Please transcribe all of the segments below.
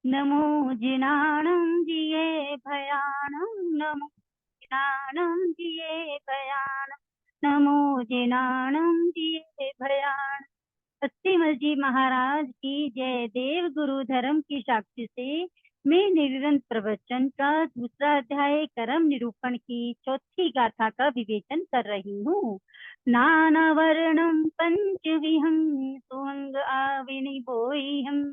नमो जिनाणं जिये भयाणं नमो जिनाणं जिये भयाणं नमो जिनाणं जिये भयाणं। सत्यमल जी महाराज की जय। देव गुरु धर्म की साक्षी से मैं निरंतर प्रवचन का दूसरा अध्याय कर्म निरूपण की चौथी गाथा का विवेचन कर रही हूँ। नाना वर्णम पंचविहं सुहंग आविनि बोइहम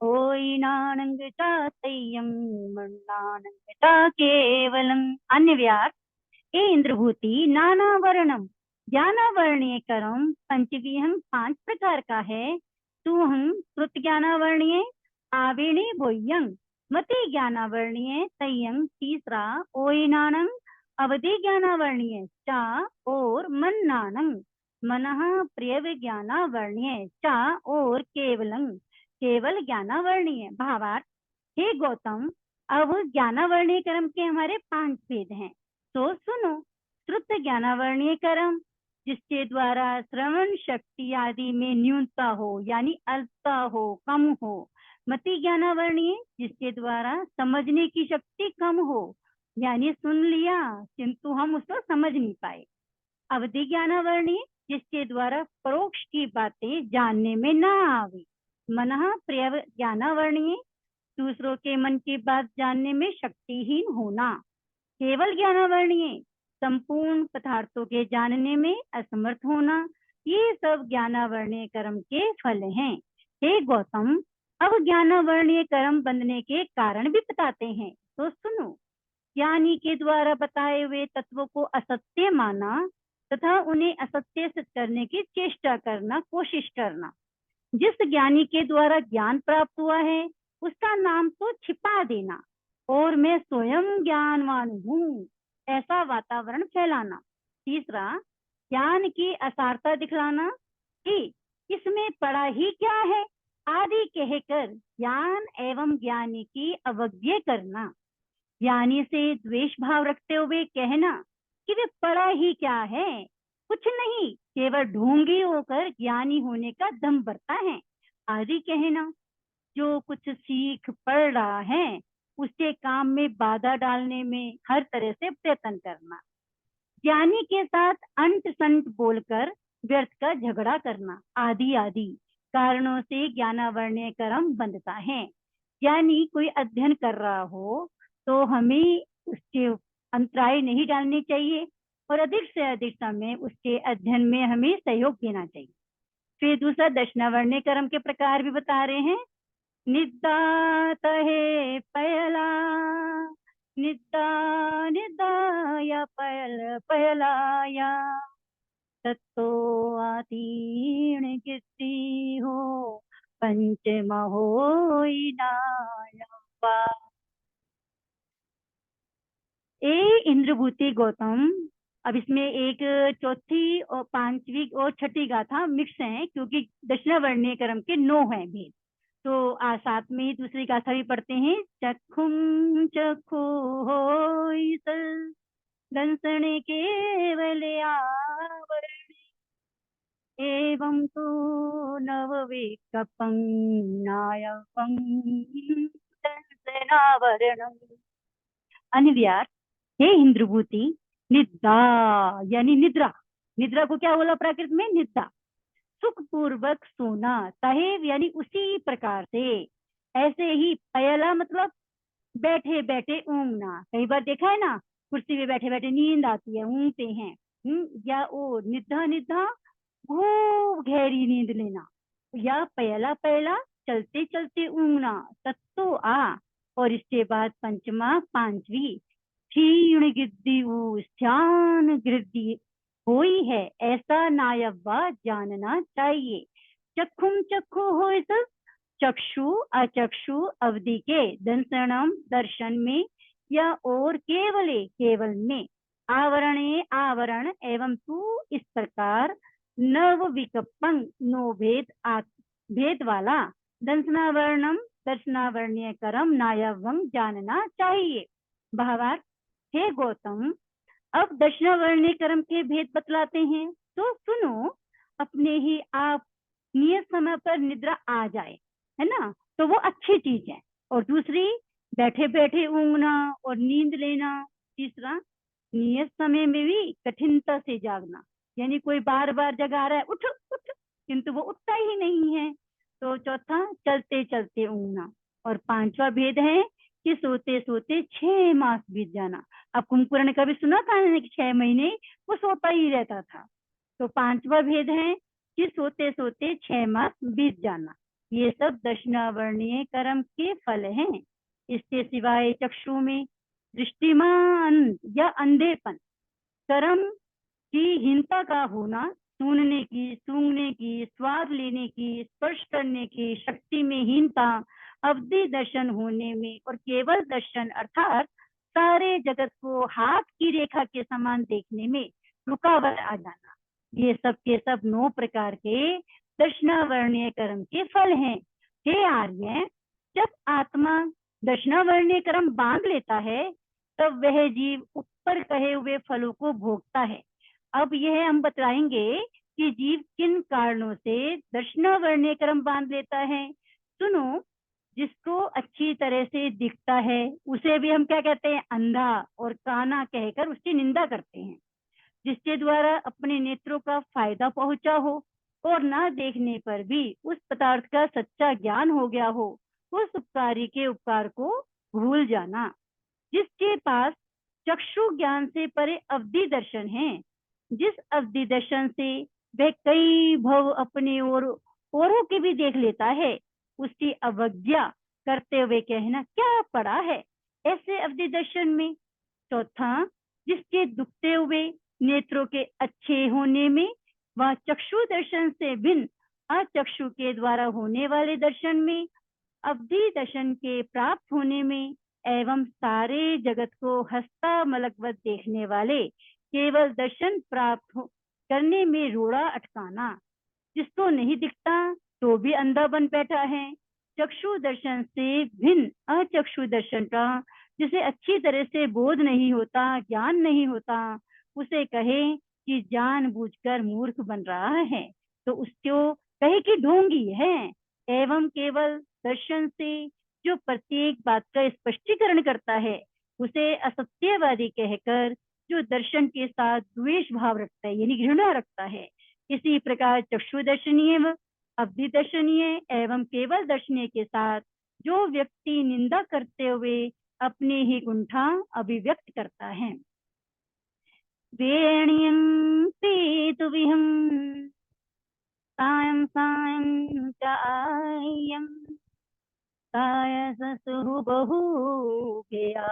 ओई नानंग चातय्यम मन्नानंग चा केवलम। अन्य व्यास। ए इंद्रभूति, नाना वर्णम ज्ञानावर्णीय कर्म पंचविहम 5 प्रकार का है। तुहं श्रुत ज्ञानावर्णीय आवेणे बोह्यं मति ज्ञानावर्णीय तय्यं तीसरा ओयनानं अवधि ज्ञानावर्णीय चा और मन्नानं मनः प्रिय ज्ञानावर्णीय चा और केवलं केवल ज्ञानावर्णीय। भावार्थ। हे गौतम, अब ज्ञानावर्णीय कर्म के हमारे 5 भेद हैं, तो सुनो। श्रुत ज्ञानावर्णीय कर्म जिसके द्वारा श्रवण शक्ति आदि में न्यूनता हो, यानी अल्पता हो, कम हो। मति ज्ञानावर्णीय जिसके द्वारा समझने की शक्ति कम हो, यानी सुन लिया किंतु हम उसको समझ नहीं पाए। अवधि ज्ञानावर्णीय जिसके द्वारा परोक्ष की बातें जानने में ना आवे। मनः प्रिय ज्ञानावर्णीय दूसरों के मन की बात जानने में शक्तिहीन होना। केवल ज्ञानावर्णीय संपूर्ण पदार्थों के जानने में असमर्थ होना। ये सब ज्ञानावर्णीय कर्म के फल हैं। हे गौतम, अब ज्ञानावर्णीय कर्म बंधने के कारण भी बताते हैं, तो सुनो। ज्ञानी के द्वारा बताए हुए तत्वों को असत्य माना तथा उन्हें असत्य सिद्ध करने की चेष्टा करना, कोशिश करना। जिस ज्ञानी के द्वारा ज्ञान प्राप्त हुआ है उसका नाम तो छिपा देना और मैं स्वयं ज्ञानवान हूँ ऐसा वातावरण फैलाना। तीसरा, ज्ञान की असारता दिखलाना कि इसमें पड़ा ही क्या है आदि कहकर ज्ञान एवं ज्ञानी की अवज्ञा करना। ज्ञानी से द्वेष भाव रखते हुए कहना कि वे पड़ा ही क्या है, कुछ नहीं, केवल ढोंगी होकर ज्ञानी होने का दम भरता है आदि कहना। जो कुछ सीख पढ़ रहा है उसके काम में बाधा डालने में हर तरह से प्रयत्न करना। ज्ञानी के साथ अंट संट बोलकर व्यर्थ का झगड़ा करना आदि आदि कारणों से ज्ञानावर्णीय कर्म बंधता है। ज्ञानी कोई अध्ययन कर रहा हो तो हमें उसके अंतराय नहीं डालने चाहिए और अधिक से अधिक समय उसके अध्ययन में हमें सहयोग देना चाहिए। फिर दूसरा दक्षिणावर्णीय कर्म के प्रकार भी बता रहे हैं। निद्दा तहे पयला निद्दा निद्दाया पयल पयलाया तत्तो आतीर्ण गिद्दी हो पंचमहोई नायवा। ए इंद्रभूति गौतम, अब इसमें एक चौथी और पांचवी और छठी गाथा मिक्स है क्योंकि दक्षिणावर्णीय कर्म के 9 हैं भेद। तो साथ में ही दूसरी गाथा भी पढ़ते हैं। चखुम चखु होई दंसण केवल आवरण एवं तो नवविकपं नायकं दंसनावरणम्। अनिव्यार। हे इंद्रभूति, निद्रा यानी निद्रा। निद्रा को क्या बोला प्राकृत में? निद्रा। सुख पूर्वक सोना, तहेव यानी उसी प्रकार से। ऐसे ही पयला मतलब बैठे बैठे ऊँघना। कई बार देखा है ना, कुर्सी पे बैठे बैठे नींद आती है, ऊँघते हैं। या ओ निद्रा निद्रा खूब गहरी नींद लेना। या पयला पयला चलते चलते ऊँघना। तत्तो आ। और इसके बाद पंचमा पांचवी क्षीण गिद्दी ध्यान गिद्दी होई है ऐसा नायव्वा जानना चाहिए। चक्षुम चक्षु हो चक्षु अचक्षु अवधि के दंसनम दर्शन में या और केवले केवल में आवरणे आवरण एवं तू इस प्रकार नव विकपंग नो भेद भेद वाला दंसनावर्णम दर्शनावर्णीय कर्म नायवं जानना चाहिए। भावार्थ। हे गौतम, अब दक्षिणावर्णीय कर्म के भेद बतलाते हैं, तो सुनो। अपने ही आप नियत समय पर निद्रा आ जाए, है ना, तो वो अच्छी चीज है। और दूसरी बैठे बैठे ऊँघना और नींद लेना। तीसरा नियत समय में भी कठिनता से जागना, यानी कोई बार बार जगा रहा है उठ उठ, किंतु वो उठता ही नहीं है। तो चौथा चलते चलते ऊँघना। और पांचवा भेद है कि सोते सोते 6 मास बीत जाना। अब कुंभकर्ण ने कभी सुना था कि 6 महीने वो सोता ही रहता था। तो पांचवा भेद है कि सोते सोते 6 मास बीत जाना। ये सब दक्षिणावर्णीय कर्म के फल हैं। इसके सिवाय चक्षु में दृष्टिमान या अंधेपन, कर्म की हीनता का होना, सुनने की, सूंघने की, स्वाद लेने की, स्पर्श करने की शक्ति में हीनता, अवधि दर्शन होने में और केवल दर्शन अर्थात सारे जगत को हाथ की रेखा के समान देखने में रुकावट आ जाना। ये सब के सब 9 प्रकार के दक्षिणावर्णीय कर्म के फल हैं। हे आर्य, जब आत्मा दक्षिणावर्णीय कर्म बांध लेता है तब वह जीव ऊपर कहे हुए फलों को भोगता है। अब यह हम बताएंगे कि जीव किन कारणों से दक्षिणावर्णीय कर्म बांध लेता है। सुनो, जिसको अच्छी तरह से दिखता है उसे भी हम क्या कहते हैं, अंधा और काना कहकर उसकी निंदा करते हैं। जिसके द्वारा अपने नेत्रों का फायदा पहुंचा हो और ना देखने पर भी उस पदार्थ का सच्चा ज्ञान हो गया हो, उस उपकारी के उपकार को भूल जाना। जिसके पास चक्षु ज्ञान से परे अवधि दर्शन है, जिस अवधि दर्शन से वह कई भव अपने और औरों के भी देख लेता है, उसकी अवज्ञा करते हुए कहना क्या पड़ा है ऐसे अवधि दर्शन में। चौथा, जिसके दुखते हुए नेत्रों के अच्छे होने में व चक्षु दर्शन से भिन्न अचक्षु के द्वारा होने वाले दर्शन में, अवधि दर्शन के प्राप्त होने में एवं सारे जगत को हस्ता मलकवत देखने वाले केवल दर्शन प्राप्त करने में रोड़ा अटकाना। जिसको नहीं दिखता तो भी अंधा बन बैठा है। चक्षु दर्शन से भिन्न अचक्षु दर्शन का जिसे अच्छी तरह से बोध नहीं होता, ज्ञान नहीं होता, उसे कहे कि जानबूझकर मूर्ख बन रहा है तो उसको कहे कि ढोंगी है। एवं केवल दर्शन से जो प्रत्येक बात का स्पष्टीकरण करता है उसे असत्यवादी कहकर जो दर्शन के साथ द्वेष भाव रखता है यानी घृणा रखता है। इसी प्रकार चक्षु दर्शनीय व अवधि दर्शनीय एवं केवल दर्शनीय के साथ जो व्यक्ति निंदा करते हुए अपने ही गुंठा अभिव्यक्त करता है। वेण्यं पीतुविहं सायं सायं च आयं सायससुः बहुभूया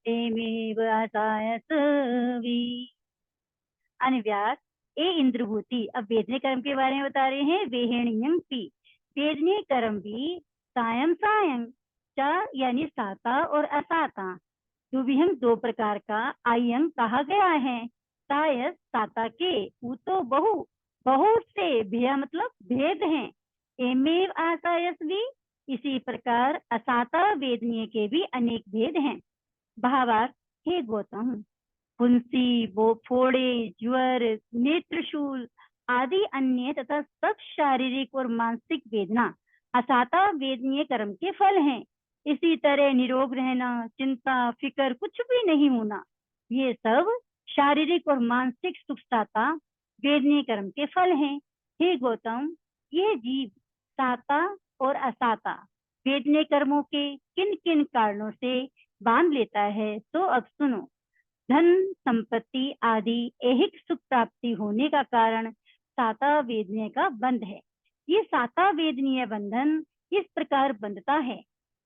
एमेव सायसवी। अन्व्यास ए इंद्रभूति। अब वेदनीय कर्म के बारे में बता रहे हैं। वेहणीयं पी, वेदनीय कर्म भी सायं सायं च यानी साता और असाता दुविहंग 2 प्रकार का आयंग कहा गया है। सायस साता के, तो बहु बहुत से, भेय मतलब भेद हैं। एमेव आसायसवी, इसी प्रकार असाता वेदनीय के भी अनेक भेद हैं। भावार्थ, हे गौतम, फुंसी, फोड़े, ज्वर, नेत्रशूल आदि अन्य तथा सब शारीरिक और मानसिक वेदना असाता वेदनीय कर्म के फल हैं। इसी तरह निरोग रहना, चिंता फिकर कुछ भी नहीं होना, ये सब शारीरिक और मानसिक सुख साता वेदनीय कर्म के फल हैं। हे गौतम, ये जीव साता और असाता वेदनीय कर्मों के किन किन कारणों से बांध लेता है तो अब सुनो। धन संपत्ति आदि ऐहिक सुख प्राप्ति होने का कारण साता वेदनीय का बंध है। ये साता वेदनीय बंधन इस प्रकार बंधता है।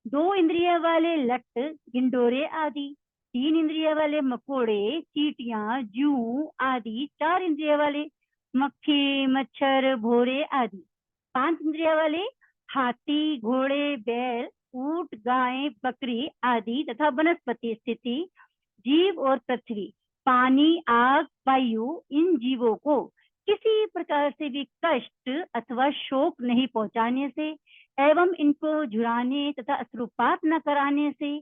2 इंद्रिय वाले लट्ट, गिंडोरे आदि, 3 इंद्रिय वाले मकोड़े, चींटियां, जू आदि, 4 इंद्रिय वाले मक्खी, मच्छर, भोरे आदि, 5 इंद्रिय वाले हाथी, घोड़े, बैल, ऊंट, गाय, बकरी आदि तथा वनस्पति स्थिति जीव और पृथ्वी, पानी, आग, वायु, इन जीवों को किसी प्रकार से भी कष्ट अथवा शोक नहीं पहुंचाने से एवं इनको झुराने तथा अश्रुपात न कराने से,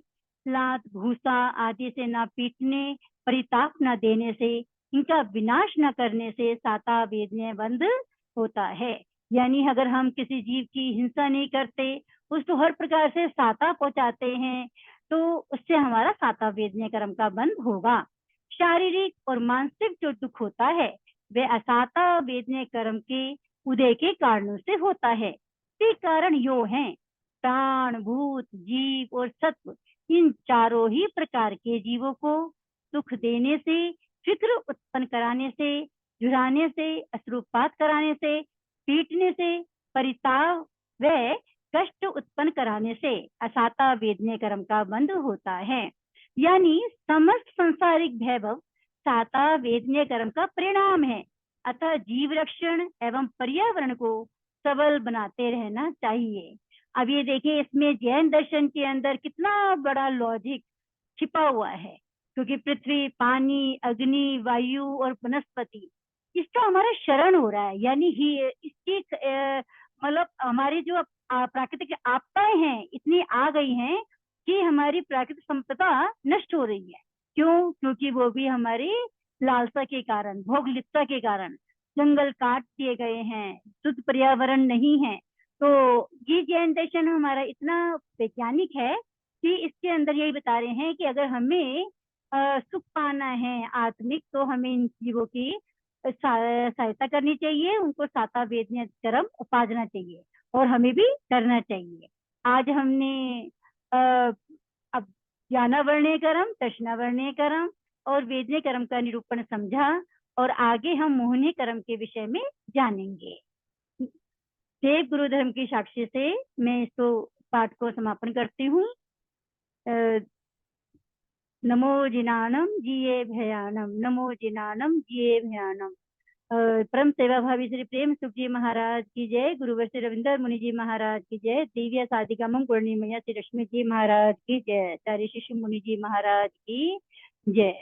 लात भूसा आदि से न पीटने, परिताप न देने से, इनका विनाश न करने से साता वेदनीय बंध होता है। यानी अगर हम किसी जीव की हिंसा नहीं करते, उसको हर प्रकार से साता पहुंचाते हैं, तो उससे हमारा साता वेदनीय कर्म का बंध होगा। शारीरिक और मानसिक जो दुख होता है वह असाता वेदनीय कर्म के उदय के कारणों से होता है। ये कारण यो हैं: प्राण, भूत, जीव और सत्व। इन चारों ही प्रकार के जीवों को दुख देने से, फिक्र उत्पन्न कराने से, झुराने से, अश्रुपात कराने से, पीटने से, परिताप व कष्ट उत्पन्न कराने से असाता वेदनीय कर्म का बंध होता है। यानी समस्त संसारिक वैभव साता वेदनीय कर्म का परिणाम है। अतः जीव रक्षण एवं पर्यावरण को सबल बनाते रहना चाहिए। अब ये देखिए, इसमें जैन दर्शन के अंदर कितना बड़ा लॉजिक छिपा हुआ है, क्योंकि पृथ्वी, पानी, अग्नि, वायु और वनस्पति इसका हमारा शरण हो रहा है। यानी ही इसकी मतलब हमारी जो प्राकृतिक आपदाएं हैं इतनी आ गई हैं कि हमारी प्राकृतिक संपदा नष्ट हो रही है। क्यों? क्योंकि वो भी हमारी लालसा के कारण, भोगलिप्सा के कारण जंगल काट दिए गए हैं, शुद्ध पर्यावरण नहीं है। तो ये जैन दर्शन हमारा इतना वैज्ञानिक है कि इसके अंदर यही बता रहे हैं कि अगर हमें सुख पाना है आत्मिक, तो हमें इन जीवों की सहायता करनी चाहिए, उनको साता वेदनीय कर्म उपासना चाहिए और हमें भी करना चाहिए। आज हमने अ, अब ज्ञानावर्णीय कर्म, तृष्णावर्णीय कर्म और वेदनीय कर्म का निरूपण समझा, और आगे हम मोहनीय कर्म के विषय में जानेंगे। देव गुरु धर्म की साक्षी से मैं इसको पाठ को समापन करती हूँ। नमो जिनानम जिये भयानम, नमो जिनानम जिये भयानम। परम सेवा भावी श्री प्रेम सुख जी महाराज की जय, गुरुवर श्री रविंदर मुनि जी महाराज की जय, दिव्य साधिका मम पूर्णिमया श्री रश्मि जी महाराज की जय, चार्य शिशु मुनि जी महाराज की जय।